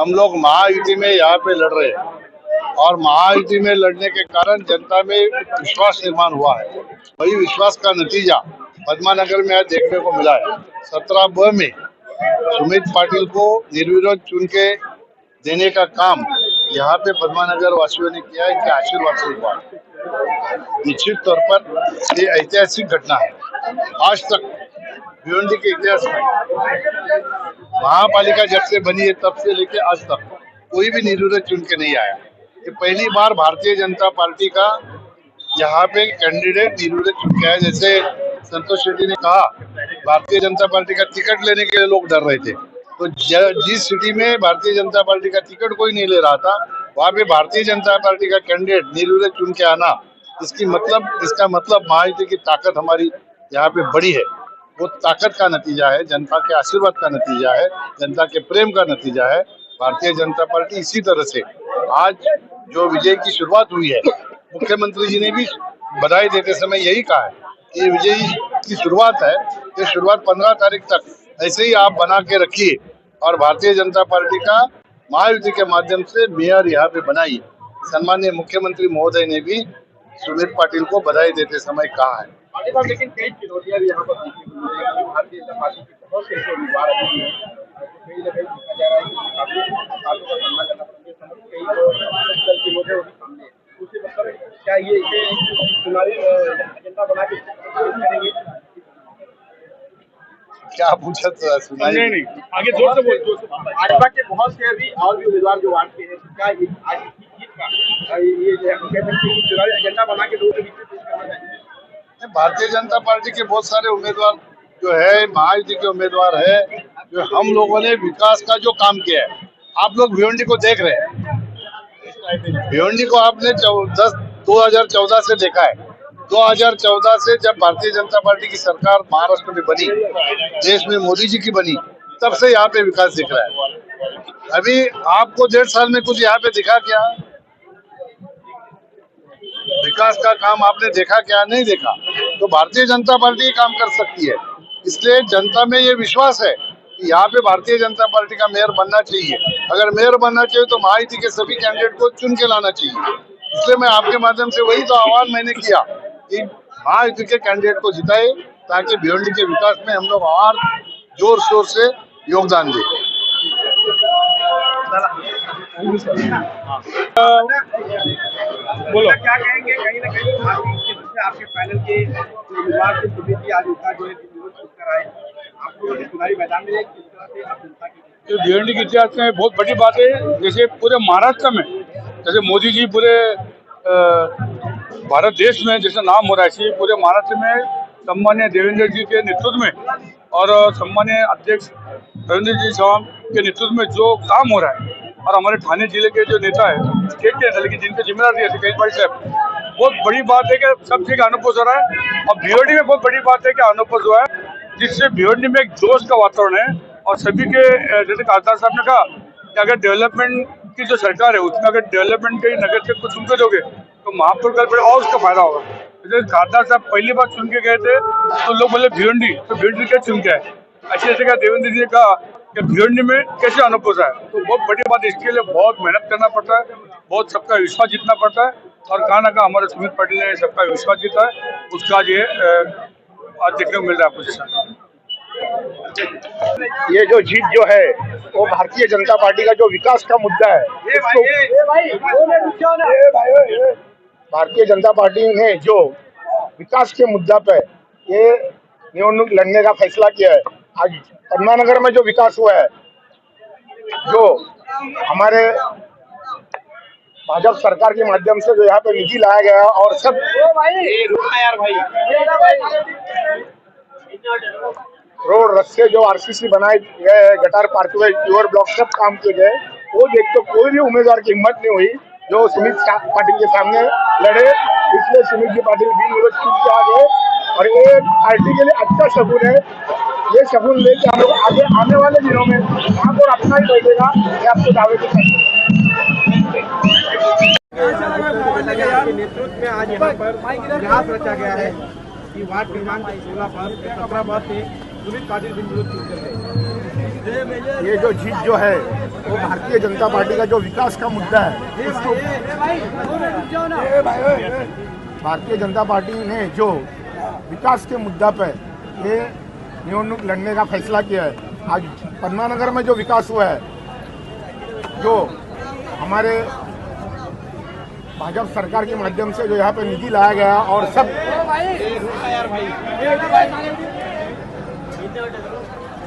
हम लोग महायुति में यहाँ पे लड़ रहे हैं और महायुति में लड़ने के कारण जनता में विश्वास निर्माण हुआ है। वही विश्वास का नतीजा पद्मानगर में आज देखने को मिला है। 17 में सुमित पाटिल को निर्विरोध चुन के देने का काम यहाँ पे पद्मानगर वासियों ने किया, इनके आशीर्वाद से हुआ। निश्चित तौर पर ये ऐतिहासिक घटना है। आज तक भिवंडी के इतिहास में महापालिका जब से बनी है तब से लेके आज तक कोई भी निर्विरोध चुन के नहीं आया। ये पहली बार भारतीय जनता पार्टी का यहाँ पे कैंडिडेट निर्विरोध चुन के आया। जैसे संतोष शेट्टी ने कहा, भारतीय जनता पार्टी का टिकट लेने के लिए लोग डर रहे थे, तो जिस सिटी में भारतीय जनता पार्टी का टिकट कोई नहीं ले रहा था, वहाँ पे भारतीय जनता पार्टी का कैंडिडेट निर्विरोध चुन के आना, इसका मतलब महायुति की ताकत हमारी यहाँ पे बड़ी है। वो ताकत का नतीजा है, जनता के आशीर्वाद का नतीजा है, जनता के प्रेम का नतीजा है। भारतीय जनता पार्टी इसी तरह से आज जो विजय की शुरुआत हुई है, मुख्यमंत्री जी ने भी बधाई देते समय यही कहा है कि ये विजय की शुरुआत है। ये शुरुआत 15 तारीख तक ऐसे ही आप बना के रखिए और भारतीय जनता पार्टी का महायुति के माध्यम से मेयर यहाँ पे बनाइए। सम्माननीय मुख्यमंत्री महोदय ने भी सुमित पाटिल को बधाई देते समय कहा है। लेकिन कई चुनौतियां भी यहाँ पर भारतीय जनता पार्टी के बहुत से उम्मीदवार हैं, कहीं ना कहीं देखा जा रहा है कि काफी का सामना करना पड़ता है। कई दल के लोग हैं वो भी सामने, उससे मतलब क्या ये चुनावी एजेंडा बना के करेंगे? क्या पूछा तो सुनाई नहीं, आगे जोर से बोल। भाजपा के बहुत से अभी और भी उम्मीदवार जो वार्ड के हैं, क्या आज की जीत का ये चुनावी एजेंडा बना के लोगों के बीच में पेश करना चाहिए? भारतीय जनता पार्टी के बहुत सारे उम्मीदवार जो है, महायुति के उम्मीदवार है, जो हम लोगों ने विकास का जो काम किया है, आप लोग भिवंडी को देख रहे हैं। भिवंडी को आपने 2014 से देखा है। 2014 से जब भारतीय जनता पार्टी की सरकार महाराष्ट्र में बनी, देश में मोदी जी की बनी, तब से यहाँ पे विकास दिख रहा है। अभी आपको 1.5 साल में कुछ यहाँ पे दिखा क्या? विकास का काम आपने देखा क्या? नहीं देखा। तो भारतीय जनता पार्टी काम कर सकती है, इसलिए जनता में ये विश्वास है कि यहाँ पे भारतीय जनता पार्टी का मेयर बनना चाहिए। अगर मेयर बनना चाहिए तो महायुति के सभी कैंडिडेट को चुन के लाना चाहिए। इसलिए मैं आपके माध्यम से वही तो आह्वान मैंने किया कि महायुति के कैंडिडेट को जिताए, ताकि भिवंडी के विकास में हम लोग और जोर शोर से योगदान दें। बोलो, क्या कहेंगे? कहीं ना कहीं आपके पैनल के उम्मीदवार से समिति आज उनका जो है आपको चुनावी मैदान में किस तरह से आप जनता की भिवंडी के इतिहास में बहुत बड़ी बात है। जैसे पूरे महाराष्ट्र में जैसे मोदी जी पूरे भारत देश में जैसे नाम हो रहा है, पूरे महाराष्ट्र में सम्मान्य देवेंद्र जी के नेतृत्व में और सम्मान्य अध्यक्ष रविंद्र जी चौहान के नेतृत्व में जो काम हो रहा है, और हमारे थाने जिले के जो नेता है, स्टेट के नेता, लेकिन जिनके जिम्मेदार दिए थे कई बार साहब, बहुत बड़ी बात है कि सब जगह अनुपोष हो रहा है। और भिवंडी में बहुत बड़ी बात है कि अनुपोष हुआ है, जिससे भिवंडी में एक जोश का वातावरण है। और सभी के जैसे खासदार साहब ने कहा कि अगर डेवलपमेंट की जो सरकार है उसमें अगर डेवलपमेंट के नगर से कुछ चुनते दोगे तो महापुर कल पर और उसका फायदा होगा। जैसे खासदार साहब पहली बार चुन के गए थे तो लोग बोले भिवंडी, तो भिवंडी क्या चुन के आए। ऐसे ऐसे क्या देवेंद्र जी ने कहा कि भिवंडी में कैसे अनुपोष है, तो बहुत बड़ी बात। इसके लिए बहुत मेहनत करना पड़ता है, बहुत सबका विश्वास जीतना पड़ता है, और कहा ना कहा हमारे सुमित पाटिल ने सबका विश्वास जीता है। उसका ये आज देखने को मिल रहा है पोजीशन। ये जो जीत जो है वो भारतीय जनता पार्टी का जो विकास का मुद्दा है, भारतीय जनता पार्टी ने जो विकास के मुद्दा पे ये निवडणूक लड़ने का फैसला किया है। आज पद्मानगर में जो विकास हुआ है, जो हमारे भाजपा सरकार के माध्यम से जो यहाँ पे निधि लाया गया और सब रोड रस्ते जो आरसीसी बनाए गए, गटार पार्कवे, प्योर ब्लॉक सब काम किए गए, वो देख तो कोई भी उम्मीदवार की हिम्मत नहीं हुई जो सुमित पाटिल के सामने लड़े। इसलिए सुमित जी पाटिल बिनविरोध चुन के आ गए और ये पार्टी के लिए अच्छा शगुन है। ये शगुन लेके हम लोग आगे आने वाले दिनों में यहाँ पर अपना ही बैठेगा, ये आपको दावे के साथ नेतृत्व में आज यहाँ पर इतिहास रचा गया है कि वार्ड क्रमांक 16 पर 17 बार से सुमित पाटिल बिनविरोध चुन कर गए। ये जो जीत जो है वो भारतीय जनता पार्टी का जो विकास का मुद्दा है उसको भारतीय जनता पार्टी ने जो विकास के मुद्दा पर ये निवडणूक लड़ने का फैसला किया है। आज पद्मानगर में जो विकास हुआ है, जो हमारे भाजपा सरकार के माध्यम से जो यहाँ पे निधि लाया गया और सब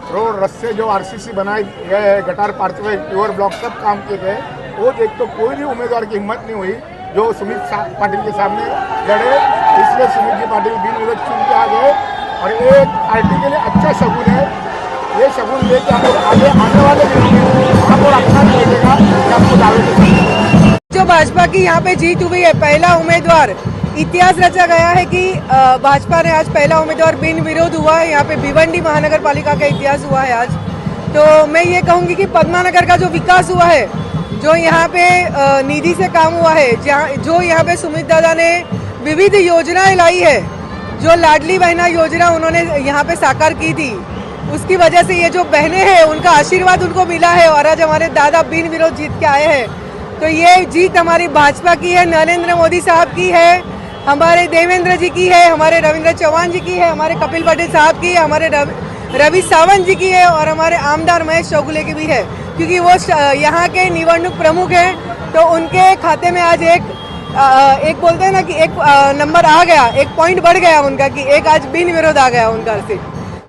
रोड रस्ते जो आरसीसी बनाए गए, गटार पार्कवे, प्योर ब्लॉक सब काम किए गए, वो देख तो कोई भी उम्मीदवार की हिम्मत नहीं हुई जो सुमित पाटिल के सामने लड़े। इसलिए सुमित जी पाटिल बिन विरोध चुन के आ गए और ये पार्टी के लिए अच्छा शगुन है। ये शगुन लेके आगे आने वाले दिनों में आपको रखना चाहिएगा कि आपको दावे के साथ जो भाजपा की यहाँ पे जीत हुई है, पहला उम्मीदवार, इतिहास रचा गया है कि भाजपा ने आज पहला उम्मीदवार बिन विरोध हुआ है। यहाँ पे भिवंडी महानगर पालिका का इतिहास हुआ है आज। तो मैं ये कहूँगी कि पद्मानगर का जो विकास हुआ है, जो यहाँ पे निधि से काम हुआ है, जो यहाँ पे सुमित दादा ने विविध योजनाएं लाई है, जो लाडली बहना योजना उन्होंने यहाँ पे साकार की थी, उसकी वजह से ये जो बहनें हैं उनका आशीर्वाद उनको मिला है और आज हमारे दादा बिन विरोध जीत के आए हैं। तो ये जीत हमारी भाजपा की है, नरेंद्र मोदी साहब की है, हमारे देवेंद्र जी की है, हमारे रविंद्र चौहान जी की है, हमारे कपिल पटेल साहब की है, हमारे रवि सावंत जी की है और हमारे आमदार महेश चौगुले की भी है, क्योंकि वो यहाँ के निवडणूक प्रमुख हैं। तो उनके खाते में आज एक बोलते हैं ना कि एक नंबर आ गया, एक पॉइंट बढ़ गया उनका, कि एक आज बिन विरोध आ गया उनका से।